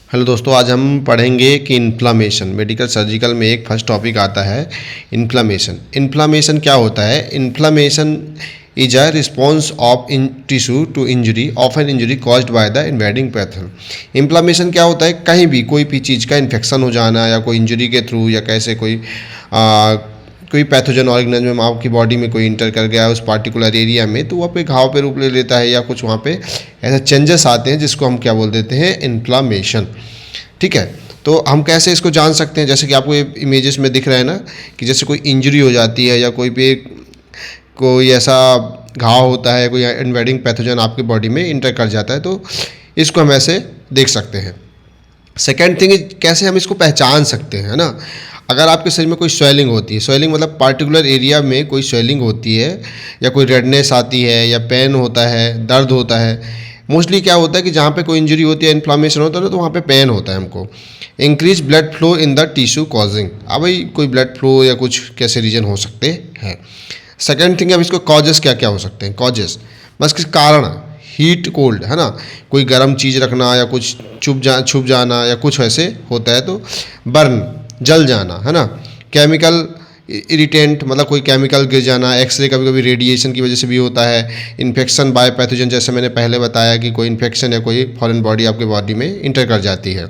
Hello दोस्तों, आज हम पढ़ेंगे कि इन्फ्लामेशन मेडिकल सर्जिकल में एक फर्स्ट टॉपिक आता है इन्फ्लामेशन। इन्फ्लामेशन क्या होता है? Inflammation is a response of in tissue to injury of an injury caused by the invading pathogen. Inflammation क्या होता है? कहीं भी कोई भी चीज़ का इन्फेक्शन हो जाना या कोई इंजरी के थ्रू या कैसे कोई पैथोजन ऑर्गेनिज्म आपकी बॉडी में कोई इंटर कर गया है उस पार्टिकुलर एरिया में, तो वहाँ पे घाव पे रूप ले लेता है या कुछ वहाँ पे ऐसे चेंजेस आते हैं जिसको हम क्या बोल देते हैं? इन्फ्लामेशन। ठीक है, तो हम कैसे इसको जान सकते हैं? जैसे कि आपको ये इमेजेस में दिख रहा है ना कि जैसे कोई इंजरी हो जाती है या कोई ऐसा घाव होता है, कोई इन्वेडिंग पैथोजन आपकी बॉडी में इंटर कर जाता है, तो इसको हम ऐसे देख सकते हैं। सेकेंड थिंग इज कैसे हम इसको पहचान सकते हैं, है ना? अगर आपके शरीर में कोई स्वेलिंग होती है, स्वेलिंग मतलब पार्टिकुलर एरिया में कोई स्वेलिंग होती है या कोई रेडनेस आती है या पेन होता है, दर्द होता है। मोस्टली क्या होता है कि जहाँ पे कोई इंजरी होती है, इन्फ्लामेशन होता है ना, तो वहाँ पे पेन होता है हमको। Increase blood flow in the tissue causing, अब भाई कोई ब्लड फ्लो या कुछ कैसे रीजन हो सकते हैं। सेकेंड थिंग, अब इसको कॉजेस क्या क्या हो सकते हैं? कॉजेस बस किस कारण, हीट कोल्ड, है ना, कोई गर्म चीज़ रखना या कुछ छुप जाना या कुछ ऐसे होता है, तो बर्न, जल जाना, है ना, केमिकल इरिटेंट मतलब कोई केमिकल गिर जाना, एक्सरे कभी कभी रेडिएशन की वजह से भी होता है, इन्फेक्शन बाय पैथोजन, जैसे मैंने पहले बताया कि कोई इन्फेक्शन या कोई फॉरेन बॉडी आपके बॉडी में इंटर कर जाती है।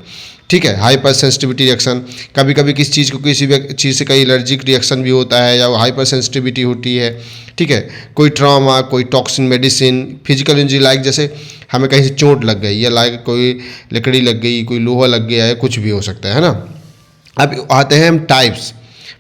ठीक है, हाइपर सेंसिटिविटी रिएक्शन, कभी कभी किसी चीज़ को किसी भी चीज़ से कई एलर्जिक रिएक्शन भी होता है या हाइपर सेंसिटिविटी होती है। ठीक है, कोई ट्रॉमा, कोई toxin medicine, physical injury like जैसे हमें कहीं से चोट लग गई या लाइक कोई लकड़ी लग गई, कोई लोहा लग गया है, कुछ भी हो सकता है ना। अब आते हैं हम टाइप्स,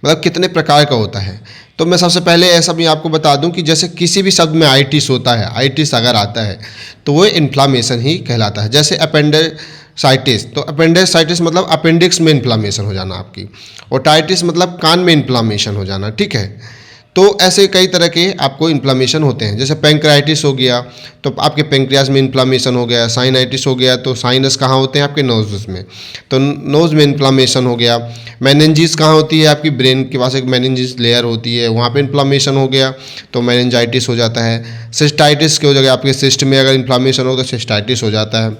मतलब कितने प्रकार का होता है। तो मैं सबसे पहले ऐसा भी आपको बता दूं कि जैसे किसी भी शब्द में आइटिस होता है, आइटिस अगर आता है तो वो इन्फ्लामेशन ही कहलाता है। जैसे अपेंडिसाइटिस, तो अपेंडिसाइटिस मतलब अपेंडिक्स में इन्फ्लामेशन हो जाना आपकी, और टाइटिस मतलब कान में इन्फ्लामेशन हो जाना। ठीक है, तो ऐसे कई तरह के आपको इन्फ्लामेशन होते हैं। जैसे पैंक्राइटिस हो गया तो आपके पैंक्रियाज में इन्फ्लामेशन हो गया, साइनाइटिस हो गया तो साइनस कहाँ होते हैं? आपके नोज में, तो नोज में इन्फ्लामेशन हो गया। मेनिंजिस कहाँ होती है? आपकी ब्रेन के पास एक मेनिंजिस लेयर होती है, वहाँ पे इन्फ्लामेशन हो गया तो मेनिंजाइटिस हो जाता है। सिस्टाइटिस की हो जाएगा, आपके सिस्ट में अगर इन्फ्लामेशन हो तो सिस्टाइटिस हो जाता है।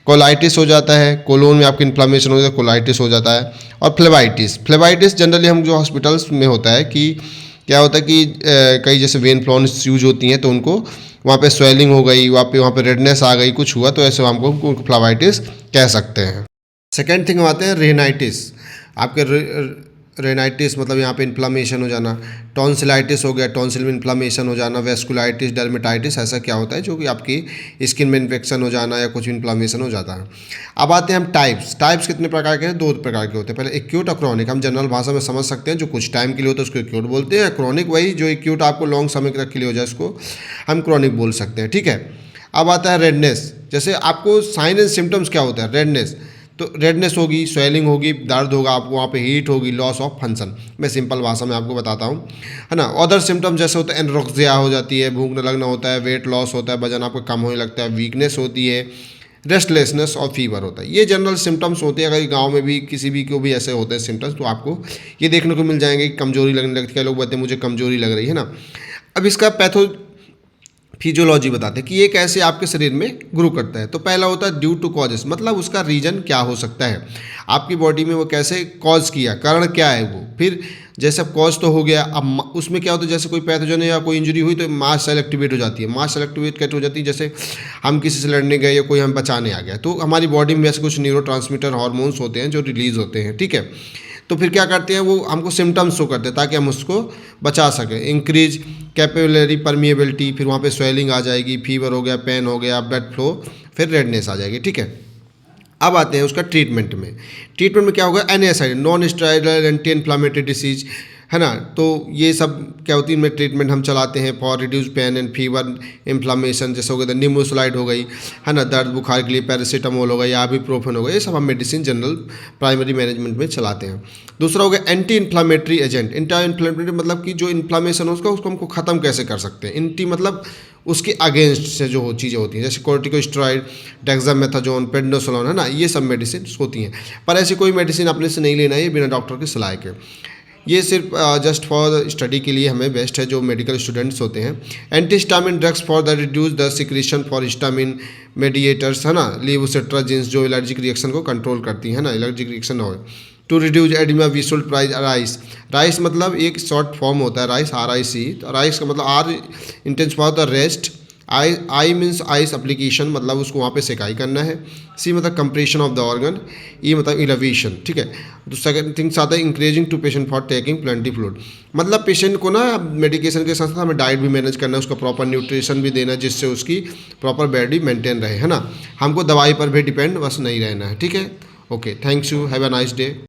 कोलाइटिस हो जाता है, कोलोन में आपकी इन्फ्लामेशन हो जाता है, कोलाइटिस हो जाता है। और फ्लेबाइटिस जनरली हम जो हॉस्पिटल्स में होता है कि क्या होता है कि कई जैसे वेन फ्लॉन्स यूज होती हैं तो उनको वहाँ पे स्वेलिंग हो गई, वहाँ पे रेडनेस आ गई, कुछ हुआ तो ऐसे हमको फ्लेबाइटिस कह सकते हैं। सेकेंड थिंग आते हैं रेनाइटिस। आपके रेनाइटिस मतलब यहाँ पे इन्फ्लामेशन हो जाना। टॉन्सिलाइटिस हो गया, टॉन्सिल में इन्फ्लामेशन हो जाना। वेस्कुलाइटिस, डर्मेटाइटिस, ऐसा क्या होता है जो कि आपकी स्किन में इन्फेक्शन हो जाना या कुछ इन्फ्लामेशन हो जाता है। अब आते हैं हम टाइप्स कितने प्रकार के हैं? 2 प्रकार के होते हैं। पहले एक्यूट और क्रॉनिक, हम जनरल भाषा में समझ सकते हैं, जो कुछ टाइम के लिए होता है उसको एक्यूट बोलते हैं। क्रॉनिक वही जो एक्यूट आपको लॉन्ग समय तक के लिए हो जाए उसको हम क्रॉनिक बोल सकते हैं। ठीक है, अब आता है रेडनेस। जैसे आपको साइन एंड सिम्टम्स क्या होता है? रेडनेस, तो रेडनेस होगी, स्वेलिंग होगी, दर्द होगा आपको, वहाँ पे हीट होगी, लॉस ऑफ फंक्शन। मैं सिंपल भाषा में आपको बताता हूँ, है ना। अदर सिम्टम्स जैसे होता है एनरोक्सिया हो जाती है, भूख न लगना होता है, वेट लॉस होता है, वजन आपको कम होने लगता है, वीकनेस होती है, रेस्टलेसनेस और फीवर होता है। ये जनरल सिम्टम्स होते हैं। अगर गांव में भी किसी भी को भी ऐसे होते हैं सिम्टम्स तो आपको ये देखने को मिल जाएंगे कि कमजोरी लगने लगती है। क्या लोग बताते हैं मुझे कमजोरी लग रही है ना। अब इसका फिजियोलॉजी बताते हैं कि ये कैसे आपके शरीर में ग्रो करता है। तो पहला होता है ड्यू टू कॉजेस, मतलब उसका रीजन क्या हो सकता है आपकी बॉडी में, वो कैसे कॉज किया, कारण क्या है वो। फिर जैसे अब कॉज तो हो गया, अब उसमें क्या होता है, जैसे कोई पैथोजन या कोई इंजरी हुई तो मास सेल एक्टिवेट हो जाती है। मास सेल एक्टिवेट कैसे हो जाती है? जैसे हम किसी से लड़ने गए या कोई हम बचाने आ गया तो हमारी बॉडी में ऐसे कुछ न्यूरोट्रांसमीटर हार्मोन्स होते हैं जो रिलीज होते हैं। ठीक है, तो फिर क्या करते हैं वो हमको सिम्टम्स शो करते हैं ताकि हम उसको बचा सकें। इंक्रीज कैपिलरी परमिएबिलिटी, फिर वहाँ पे स्वेलिंग आ जाएगी, फीवर हो गया, पेन हो गया, ब्लड फ्लो, फिर रेडनेस आ जाएगी। ठीक है, अब आते हैं उसका ट्रीटमेंट में। ट्रीटमेंट में क्या होगा? NSAID, non steroidal anti inflammatory disease, है ना। तो ये सब क्या होती है, इनमें ट्रीटमेंट हम चलाते हैं for reduce pain and fever, inflammation जैसे हो गया निमोसुलाइड हो गई, है ना, दर्द बुखार के लिए पैरासीटामोल हो गया या इबुप्रोफेन हो गया, ये सब हम मेडिसिन जनरल प्राइमरी मैनेजमेंट में चलाते हैं। दूसरा हो गया anti inflammatory agent. Anti inflammatory मतलब कि जो इन्फ्लामेशन है उसको हमको ख़त्म कैसे कर सकते हैं। एंटी मतलब उसके अगेंस्ट से जो चीज़ें होती हैं, जैसे कोर्टिकोस्टेरॉइड, डेक्सामेथाजोन, प्रेडनिसोलोन, है ना, ये सब मेडिसिन होती हैं। पर ऐसी कोई मेडिसिन अपने से नहीं लेना है बिना डॉक्टर की सलाह के। ये सिर्फ जस्ट फॉर स्टडी के लिए हमें बेस्ट है जो मेडिकल स्टूडेंट्स होते हैं। Antihistamine drugs for the reduce the secretion for histamine mediators, है ना, लीवोसेट्रा जीन्स जो एलर्जिक रिएक्शन को कंट्रोल करती है ना, एलर्जिक रिएक्शन ना हो। To reduce oedema visual prize RICE, RICE मतलब एक शॉर्ट फॉर्म होता है राइस, RIC, तो राइस का मतलब R intense for the rest, I means ice application मतलब उसको वहाँ पे सेकाई करना है, सी मतलब compression of the organ, E मतलब इलेवेशन, ठीक है। तो सेकंड थिंग्स आता है increasing to patient for taking plenty fluid, मतलब पेशेंट को ना मेडिकेशन के साथ साथ हमें डाइट भी मैनेज करना है, उसको प्रॉपर न्यूट्रिशन भी देना है जिससे उसकी प्रॉपर बॉडी मेंटेन रहे, है ना। हमको दवाई पर भी डिपेंड बस नहीं रहना है, ठीक है। Okay, thanks you, have a nice day.